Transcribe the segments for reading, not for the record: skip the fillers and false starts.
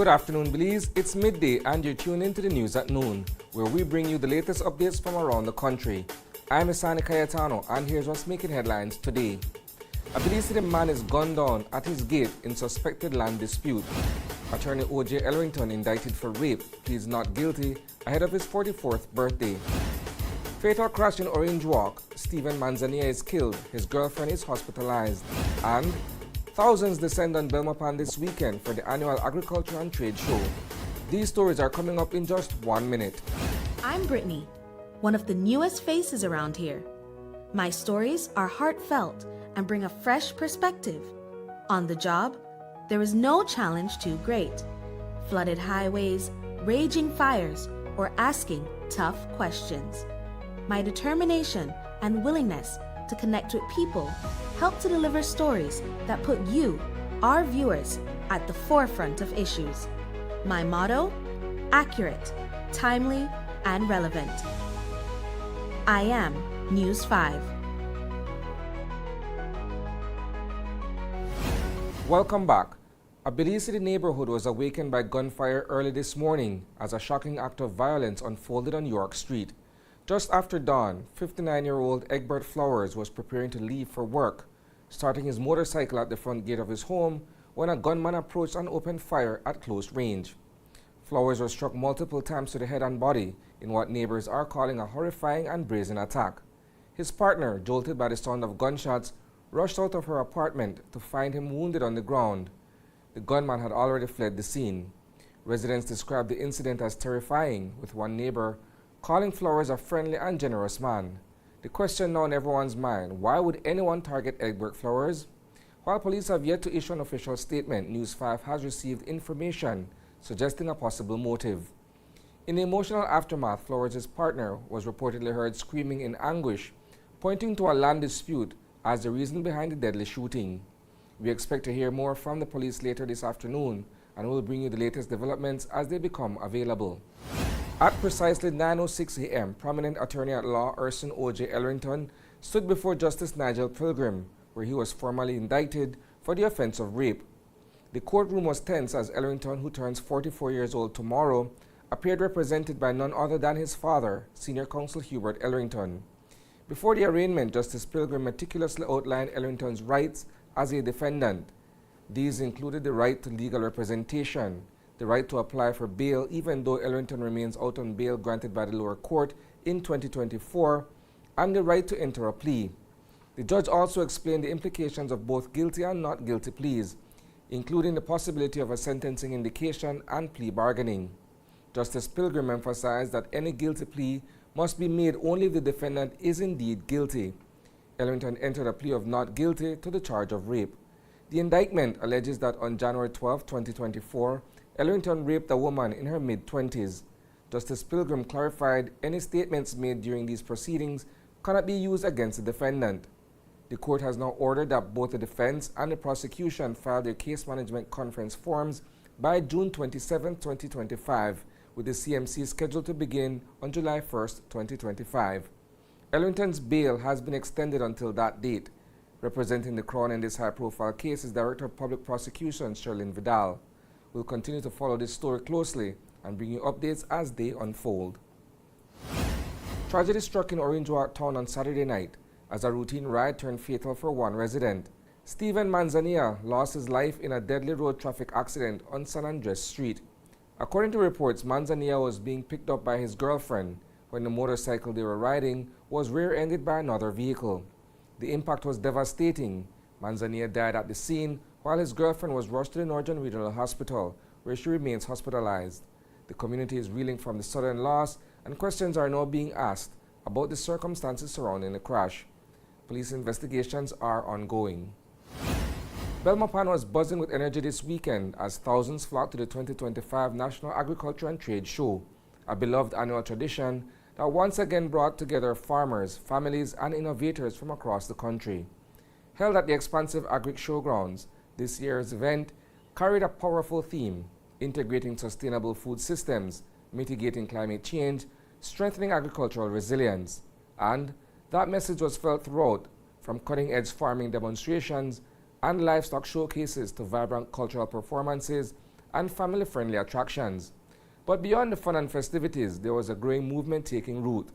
Good afternoon, Belize. It's midday and you're tuned into the news at noon, where we bring you the latest updates from around the country. I'm Isani Cayetano, and here's what's making headlines today. A Belize City man is gunned down at his gate in suspected land dispute. Attorney O.J. Ellerington indicted for rape pleads not guilty ahead of his 44th birthday. Fatal crash in Orange Walk. Stephen Manzanilla is killed. His girlfriend is hospitalized. And thousands descend on Belmopan this weekend for the annual Agriculture and Trade Show. These stories are coming up in just 1 minute. I'm Brittany, one of the newest faces around here. My stories are heartfelt and bring a fresh perspective. On the job, there is no challenge too great. Flooded highways, raging fires, or asking tough questions. My determination and willingness to connect with people help to deliver stories that put you, our viewers, at the forefront of issues. My motto: accurate, timely, and relevant. I am News 5. Welcome back. A Belize City neighborhood was awakened by gunfire early this morning as a shocking act of violence unfolded on York Street. Just after dawn, 59-year-old Egbert Flowers was preparing to leave for work, starting his motorcycle at the front gate of his home when a gunman approached and opened fire at close range. Flowers was struck multiple times to the head and body in what neighbors are calling a horrifying and brazen attack. His partner, jolted by the sound of gunshots, rushed out of her apartment to find him wounded on the ground. The gunman had already fled the scene. Residents described the incident as terrifying, with one neighbor calling Flowers a friendly and generous man. The question now in everyone's mind: why would anyone target Egbert Flowers? While police have yet to issue an official statement, News 5 has received information suggesting a possible motive. In the emotional aftermath, Flowers' partner was reportedly heard screaming in anguish, pointing to a land dispute as the reason behind the deadly shooting. We expect to hear more from the police later this afternoon, and we'll bring you the latest developments as they become available. At precisely 9:06 a.m., prominent attorney at law Urson O.J. Ellerington stood before Justice Nigel Pilgrim, where he was formally indicted for the offense of rape. The courtroom was tense as Ellerington, who turns 44 years old tomorrow, appeared represented by none other than his father, Senior Counsel Hubert Ellerington. Before the arraignment, Justice Pilgrim meticulously outlined Ellerington's rights as a defendant. These included the right to legal representation, the right to apply for bail even though Ellerington remains out on bail granted by the lower court in 2024, and the right to enter a plea. The judge also explained the implications of both guilty and not guilty pleas, including the possibility of a sentencing indication and plea bargaining. Justice Pilgrim emphasized that any guilty plea must be made only if the defendant is indeed guilty. Ellerington entered a plea of not guilty to the charge of rape. The indictment alleges that on January 12, 2024, Ellerington raped a woman in her mid-20s. Justice Pilgrim clarified any statements made during these proceedings cannot be used against the defendant. The court has now ordered that both the defense and the prosecution file their case management conference forms by June 27, 2025, with the CMC scheduled to begin on July 1, 2025. Ellerington's bail has been extended until that date. Representing the Crown in this high-profile case is Director of Public Prosecutions Sherlyn Vidal. We'll continue to follow this story closely and bring you updates as they unfold. Tragedy struck in Orange Walk town on Saturday night as a routine ride turned fatal for one resident. Stephen Manzanilla lost his life in a deadly road traffic accident on San Andres Street. According to reports, Manzanilla was being picked up by his girlfriend when the motorcycle they were riding was rear-ended by another vehicle. The impact was devastating. Manzanilla died at the scene, while his girlfriend was rushed to the Northern Regional Hospital, where she remains hospitalized. The community is reeling from the sudden loss, and questions are now being asked about the circumstances surrounding the crash. Police investigations are ongoing. Belmopan was buzzing with energy this weekend as thousands flocked to the 2025 National Agriculture and Trade Show, a beloved annual tradition that once again brought together farmers, families, and innovators from across the country. Held at the expansive Agric Showgrounds, this year's event carried a powerful theme: integrating sustainable food systems, mitigating climate change, strengthening agricultural resilience. And that message was felt throughout, from cutting-edge farming demonstrations and livestock showcases to vibrant cultural performances and family-friendly attractions. But beyond the fun and festivities, there was a growing movement taking root,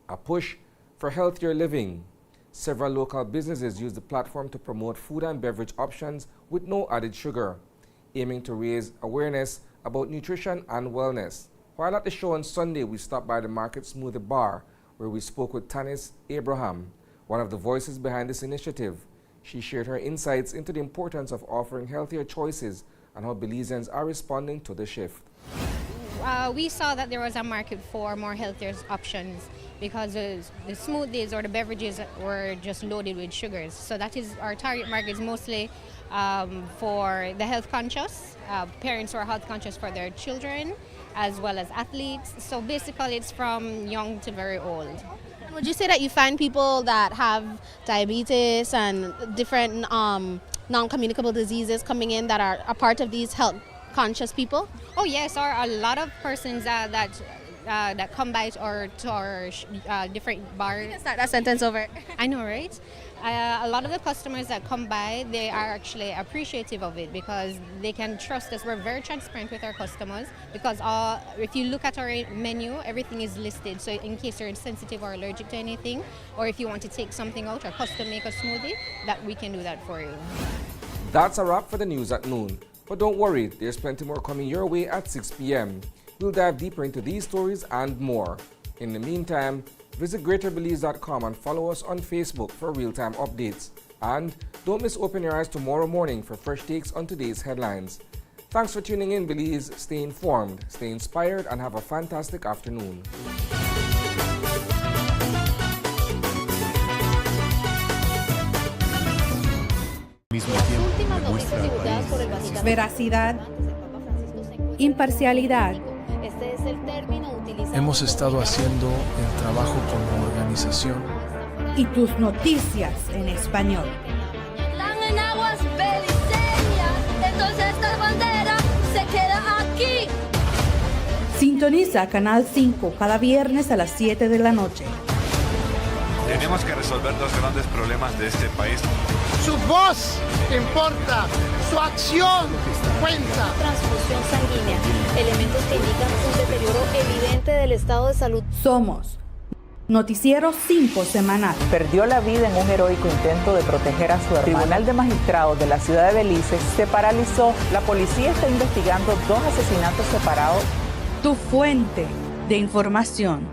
a push for healthier living. Several local businesses used the platform to promote food and beverage options with no added sugar, aiming to raise awareness about nutrition and wellness. While at the show on Sunday, we stopped by the Market Smoothie Bar, where we spoke with Tanis Abraham, one of the voices behind this initiative. She shared her insights into the importance of offering healthier choices and how Belizeans are responding to the shift. We saw that there was a market for more healthier options because the smoothies or the beverages were just loaded with sugars. So that is our target market is mostly for the health conscious, parents who are health conscious for their children, as well as athletes. So basically it's from young to very old. Would you say that you find people that have diabetes and different non-communicable diseases coming in that are a part of these health conscious people? Oh yes, there are a lot of persons that come by to our different bars. Start that sentence over. I know, right? A lot of the customers that come by, they are actually appreciative of it because they can trust us. We're very transparent with our customers because if you look at our menu, everything is listed. So in case you're sensitive or allergic to anything, or if you want to take something out or custom make a smoothie, that we can do that for you. That's a wrap for the news at noon. But don't worry, there's plenty more coming your way at 6 p.m. We'll dive deeper into these stories and more. In the meantime, visit GreaterBelize.com and follow us on Facebook for real-time updates. And don't miss Open Your Eyes tomorrow morning for fresh takes on today's headlines. Thanks for tuning in, Belize. Stay informed, stay inspired, and have a fantastic afternoon. Veracidad, imparcialidad. Hemos estado haciendo el trabajo como organización. Y tus noticias en español. Están en aguas beliceñas, entonces esta bandera se queda aquí. Sintoniza Canal 5 cada viernes a las 7 de la noche. Tenemos que resolver dos grandes problemas de este país. Su voz importa, su acción cuenta. Transfusión sanguínea, elementos que indican un deterioro evidente del estado de salud. Somos Noticiero 5 Semanal. Perdió la vida en un heroico intento de proteger a su hermano. El Tribunal de Magistrados de la ciudad de Belice se paralizó. La policía está investigando 2 asesinatos separados. Tu fuente de información.